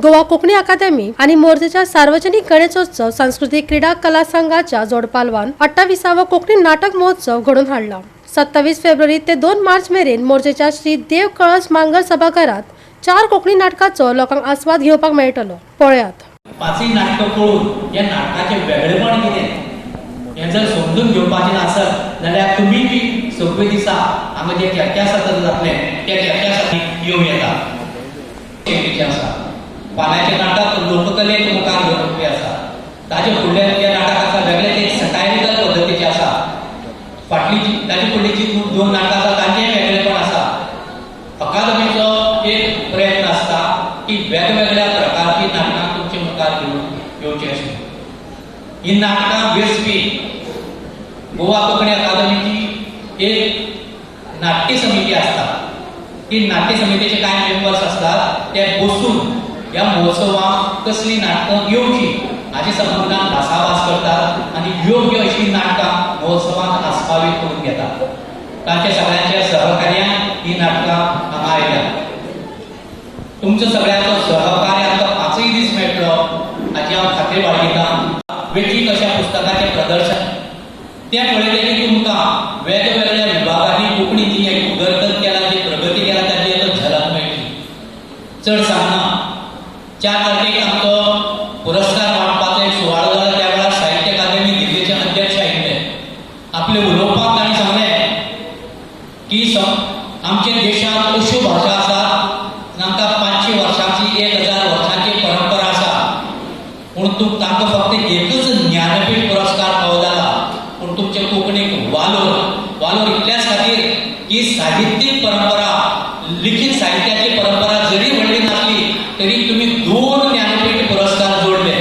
गोवा कोंकणी अकादमी आणि मोर्जेच्या सार्वजनिक गणेशोत्सव सांस्कृतिक क्रीडा कला संघाच्या जोडपालवान 28वा कोंकणी नाटक महोत्सव घडून हाडला। 27 फेब्रुवारी ते 2 मार्च मेरेन मोर्जेच्या श्री देव कळस मांगल सभाघरात 4 कोंकणी नाटकाचो लोकांक आस्वाद घेवपाक मेळटलो। पळयात। पांचय नाटकां पळोवन या नाटकाचें वेगळेपण कितें हें जर समजून घेवपाचें आसत जाल्यार तुमी बी सगळे दिसा हांगा जे केक्यासात्र जातलें त्या केक्यासात्री येवं येता। आसा पानाचें नाटक लोककलेक मुखार घेवपी आसा। ताचे फुडल्या त्या नाटकाचा वेगळेंच एक सटायरिकल पद्दतीचें आसा। फाटली ताचे फुडलीं जी 2 नाटकां आसा तांचेंय वेगळेपण आसा। अकादमीचो एक प्रयत्न आसता की वेगवेगळ्या प्रकारची नाटकां तुमचे मुखार घेवन येवची अशें। ही नाटकां वेचपी गोवा कोंकणी अकादमीची एक नाट्य समिती आसता। ती नाट्य समितीचे कांय मेंबर्स आसतात ते बसून ह्या महोत्सवाक कसली नाटकां येवची हाचे संबंदान भासाभास करतात आनी योग्य अशी नाटकां महोत्सवाक आस्पावीत करून घेतात। तांच्या सगळ्यांच्या सहकार्यान ही नाटकां हांगा आयल्यात। तुमचो सगळ्यांचो सहकार्य आमकां 5 दीस मेळटलो हाची हांव खात्री बाळगितां। वेगळी कशा पुस्तकाचें प्रदर्शन त्या पळयतकीर तुमकां वेगवेगळ्या विभागांनी कोंकणीची एक उदरगत केला जी प्रगती केला ताची एक झलक मेळटली। चड सांगना 4 तारखेक आमचो पुरस्कार वांटपाचो एक सुवाळो जालो त्या वेळार साहित्य अकादमी दिल्लीचे अध्यक्ष आयिल्ले। आपले उलोवपाक तांणी सांगलें की आमच्या देशांत अश्यो भाशा आसात जांकां 500 वर्सांची 1000 वर्सांची परंपरा आसा पूण तांकां फक्त एकच ज्ञानपीठ पुरस्कार फावो जाला। पूण तुमचे कोंकणीक वालोर इतल्याच खातीर की साहित्यीक परंपरा लिखीत साहित्याची परंपरा जरी व्हडली नासली तरी तुम्ही 2 ज्ञानपीठ पुरस्कार जोडले।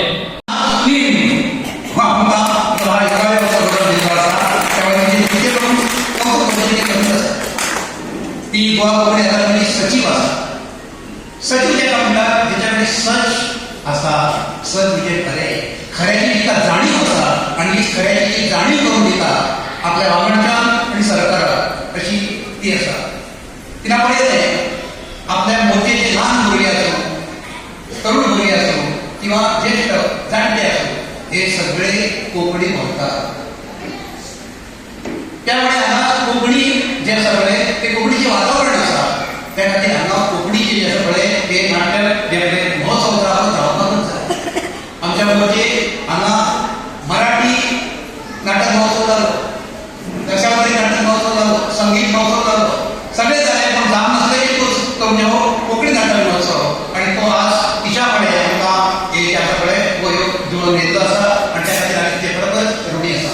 ती गोवा कोंकणी अकादमी सचिव आसा। सचिव ताका म्हणटात जेच्या सच आसा, सच म्हणजे खऱ्याची तिका जाणीव आसा आनी ही खऱ्याची जाणीव करून दिता आपल्या वांगडच्यान आनी सरकाराक अशी ती आसा। तिना पळयलें आपल्या मोर्चेचे ल्हान भुरगे आसूं, तरुण भुरगे आसूं किंवा ज्येश्ठ जाणटे आसूं हे सगळे कोंकणी बोलतात। त्यामुळे हांगा कोंकणी जे सगळे ते कोंकणीचे वातावरण आसा त्या खातीर हांगा कोंकणीचे जे सगळे ते नाटक जे महोत्सव जावपाकच जाय। आमच्या मोर्चे हांगा मराठी नाटक महोत्सव जालो, दशावतारी नाटक महोत्सव जालो, संगीत महोत्सव जालो, सगळे जाले पण जावनासलो एकूच तो म्हणजे कोंकणी नाटक महोत्सव आनी तो आज तिच्या कडेन आमकां त्या सगळे वयो जुळोवन येतलो आसा आनी त्या खातीर आमी ते बरोबर ऋणी आसा।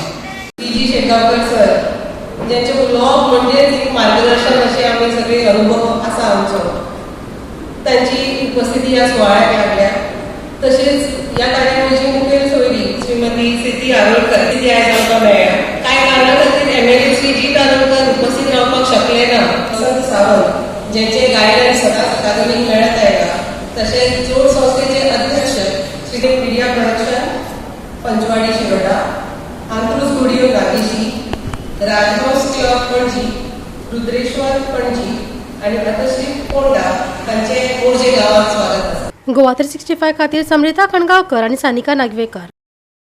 जी शेगावकर सर ज्यांचे ब्लॉग म्हणजेच एक मार्गदर्शन असे आम्ही सगळे अनुभव आसा आमचो, त्यांची उपस्थिती या सुवाळ्याक लागल्या। तसेच या कार्यावळीची मुखेल सोयरी श्रीमती सिद्धी आरोलकर ती आयज आमकां मेळ्ळ्या। कांय कारणां खातीर एमएलए श्री जी आरोलकर उपस्थित रावपाक शकले ना। वसंत सावंत ज्यांचे गायडन्स सदांच अकादमीक मेळत आयला। तसेच जोड संस्थेचे अध्यक्ष Shri media production Panchwadi Shiroda, Antru studio Gandhiji, Rajhans club Panaji, Rudreshwar Panaji आणि अतश्री पोंडा तांचे मोर्जे गावात स्वागत आसा। गोवा 365 खातीर समृता खणगांवकर आणि सानिका नागवेकर।